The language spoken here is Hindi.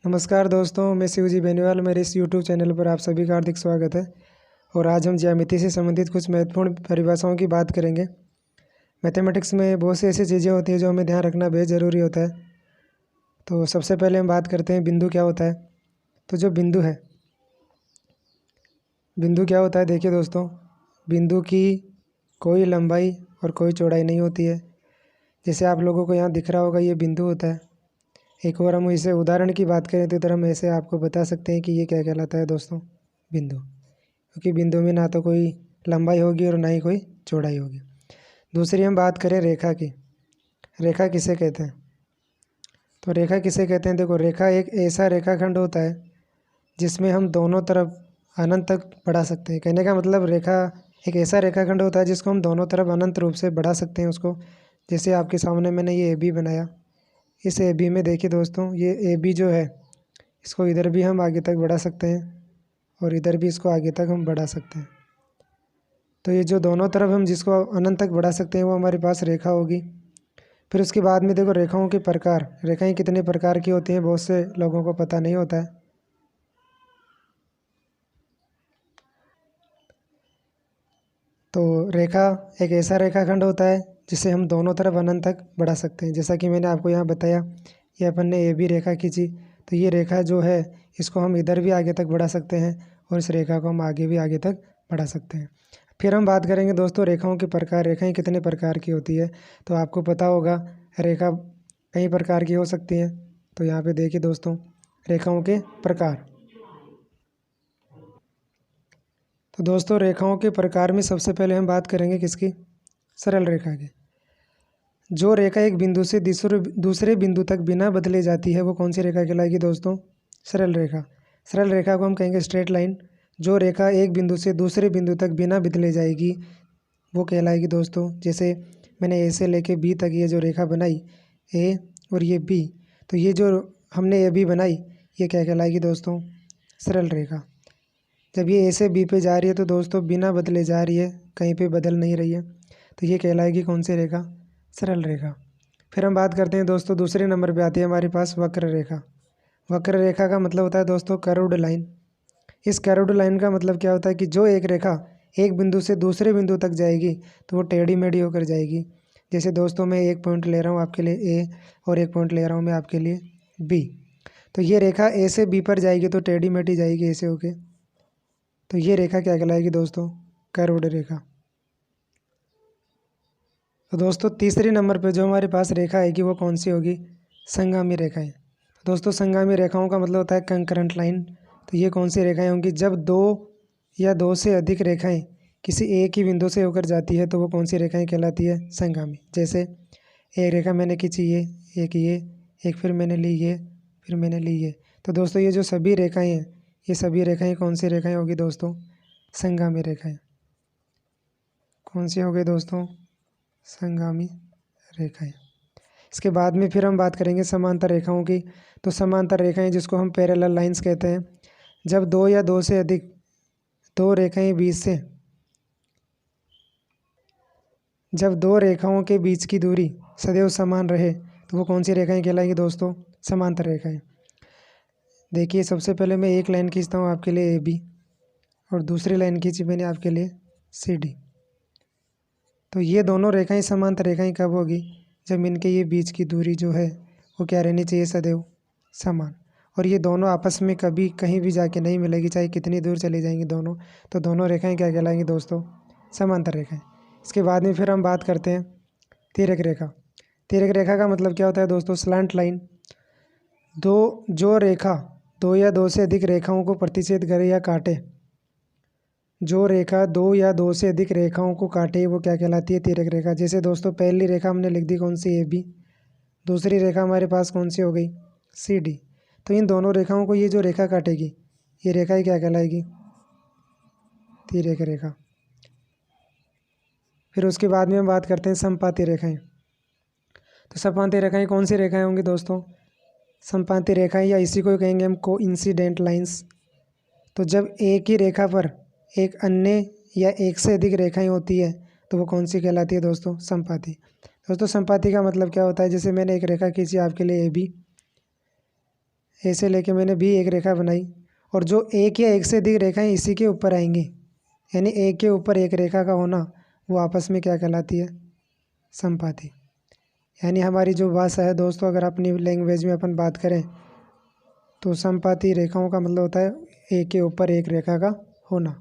नमस्कार दोस्तों, मैं शिवजी बेनीवाल। मेरे इस यूट्यूब चैनल पर आप सभी का हार्दिक स्वागत है। और आज हम ज्यामिति से संबंधित कुछ महत्वपूर्ण परिभाषाओं की बात करेंगे। मैथमेटिक्स में बहुत सी ऐसी चीज़ें होती हैं जो हमें ध्यान रखना बेहद ज़रूरी होता है। तो सबसे पहले हम बात करते हैं बिंदु क्या होता है। तो जो बिंदु है, बिंदु क्या होता है, देखिए दोस्तों, बिंदु की कोई लंबाई और कोई चौड़ाई नहीं होती है। जैसे आप लोगों को यहाँ दिख रहा होगा, ये बिंदु होता है। एक और हम इसे उदाहरण की बात करें तो इधर हम ऐसे आपको बता सकते हैं कि ये क्या कहलाता है दोस्तों, बिंदु। क्योंकि बिंदु में ना तो कोई लंबाई होगी और ना ही कोई चौड़ाई होगी। दूसरी हम बात करें रेखा की। रेखा किसे कहते हैं? तो रेखा किसे कहते हैं, देखो, रेखा एक ऐसा रेखाखंड होता है जिसमें हम दोनों तरफ अनंत तक बढ़ा सकते हैं। कहने का मतलब, रेखा एक ऐसा रेखाखंड होता है जिसको हम दोनों तरफ अनंत रूप से बढ़ा सकते हैं उसको। जैसे आपके सामने मैंने ये ए बी बनाया। इस ए बी में देखिए दोस्तों, ये ए बी जो है, इसको इधर भी हम आगे तक बढ़ा सकते हैं और इधर भी इसको आगे तक हम बढ़ा सकते हैं। तो ये जो दोनों तरफ हम जिसको अनंत तक बढ़ा सकते हैं वो हमारे पास रेखा होगी। फिर उसके बाद में देखो, रेखाओं के प्रकार। रेखाएं कितने प्रकार की होती हैं बहुत से लोगों को पता नहीं होता है। तो रेखा एक ऐसा रेखाखंड होता है जिसे हम दोनों तरफ अनंत तक बढ़ा सकते हैं। जैसा कि मैंने आपको यहाँ बताया, ये अपन ने ए बी रेखा खींची, तो ये रेखा जो है इसको हम इधर भी आगे तक बढ़ा सकते हैं और इस रेखा को हम आगे भी आगे तक बढ़ा सकते हैं। फिर हम बात करेंगे दोस्तों रेखाओं के प्रकार। रेखाएं कितने प्रकार की होती है, तो आपको पता होगा रेखा कई प्रकार की हो सकती हैं। तो यहाँ पे देखिए दोस्तों, रेखाओं के प्रकार। तो दोस्तों, रेखाओं के प्रकार में सबसे पहले हम बात करेंगे किसकी? सरल रेखा की। जो रेखा एक बिंदु से दूसरे बिंदु तक बिना बदले जाती है वो कौन सी रेखा कहलाएगी दोस्तों? सरल रेखा। सरल रेखा को हम कहेंगे स्ट्रेट लाइन। जो रेखा एक बिंदु से दूसरे बिंदु तक बिना बदले जाएगी वो कहलाएगी दोस्तों, जैसे मैंने ए से लेके बी तक ये जो रेखा बनाई, ए और ये बी, तो ये जो हमने ए बी बनाई, ये क्या कहलाएगी दोस्तों? सरल रेखा। जब ये ए से बी पे जा रही है तो दोस्तों बिना बदले जा रही है, कहीं पे बदल नहीं रही है, तो ये कहलाएगी कौन सी रेखा? सरल रेखा। फिर हम बात करते हैं दोस्तों, दूसरे नंबर पे आती है हमारे पास वक्र रेखा। वक्र रेखा का मतलब होता है दोस्तों कर्व्ड लाइन। इस कर्व्ड लाइन का मतलब क्या होता है कि जो एक रेखा एक बिंदु से दूसरे बिंदु तक जाएगी तो वो टेढ़ी मेढ़ी होकर जाएगी। जैसे दोस्तों, मैं एक पॉइंट ले रहा हूँ आपके लिए ए और एक पॉइंट ले रहा हूँ मैं आपके लिए बी। तो ये रेखा ए से बी पर जाएगी तो टेढ़ी मेढ़ी जाएगी ऐसे होके। तो ये रेखा क्या कहलाएगी दोस्तों? कर्व्ड रेखा। तो दोस्तों, तीसरे नंबर पे जो हमारे पास रेखा आएगी वो कौन सी होगी? संगामी रेखाएं। तो दोस्तों, संगामी रेखाओं का मतलब होता है कंकरेंट लाइन। तो ये कौन सी रेखाएं होंगी? जब दो या दो से अधिक रेखाएं किसी एक ही बिंदु से होकर जाती है तो वो कौन सी रेखाएं कहलाती है? संगामी। जैसे एक रेखा मैंने खींची ये, एक फिर मैंने ली ये, फिर मैंने ली ये। तो दोस्तों, ये जो सभी रेखाएं हैं, ये सभी रेखाएं कौन सी रेखाएं होगी दोस्तों? संगामी रेखाएं। कौन सी हो गई दोस्तों? संगामी रेखाएं। इसके बाद में फिर हम बात करेंगे समांतर रेखाओं की। तो समांतर रेखाएं जिसको हम पैरेलल लाइंस कहते हैं, जब दो या दो से अधिक दो रेखाएं बीच से जब दो रेखाओं के बीच की दूरी सदैव समान रहे तो वो कौन सी रेखाएं कहलाएंगी दोस्तों? समांतर रेखाएं। देखिए, सबसे पहले मैं एक लाइन खींचता हूँ आपके लिए ए बी और दूसरी लाइन खींची मैंने आपके लिए सी डी। तो ये दोनों रेखाएं समांतर रेखाएं कब होगी? जब इनके ये बीच की दूरी जो है वो क्या रहनी चाहिए? सदैव समान। और ये दोनों आपस में कभी कहीं भी जाके नहीं मिलेगी, चाहे कितनी दूर चली जाएंगी दोनों। तो दोनों रेखाएं क्या कहलाएंगी दोस्तों? समांतर रेखाएं। इसके बाद में फिर हम बात करते हैं तिर्यक रेखा। तिर्यक रेखा का मतलब क्या होता है दोस्तों? Slant line. जो रेखा दो या दो से अधिक रेखाओं को प्रतिच्छेद करे या काटे, जो रेखा दो या दो से अधिक रेखाओं को काटे वो क्या कहलाती है? तिर्यक रेखा। जैसे दोस्तों, पहली रेखा हमने लिख दी कौन सी? A B. दूसरी रेखा हमारे पास कौन सी हो गई? C D. तो इन दोनों रेखाओं को ये जो रेखा काटेगी, ये रेखा ही क्या कहलाएगी? तिर्यक रेखा। फिर उसके बाद में हम बात करते हैं समपाती रेखाएं। तो समपाती रेखाएं कौन सी रेखाएं होंगी दोस्तों? समपाती रेखाएं, या इसी को कहेंगे हम कोइंसिडेंट लाइंस। तो जब एक ही रेखा पर एक अन्य या एक से अधिक रेखाएं होती है तो वो कौन सी कहलाती है दोस्तों? समपाती। दोस्तों, समपाती का मतलब क्या होता है? जैसे मैंने एक रेखा खींची आपके लिए ए बी, ए से लेके मैंने बी एक रेखा बनाई, और जो एक या एक से अधिक रेखाएं इसी के ऊपर आएंगी, यानी एक के ऊपर एक रेखा का होना, वो आपस में क्या कहलाती है? समपाती। यानी हमारी जो भाषा है दोस्तों, अगर अपनी लैंग्वेज में अपन बात करें तो समपाती रेखाओं का मतलब होता है एक के ऊपर एक रेखा का होना।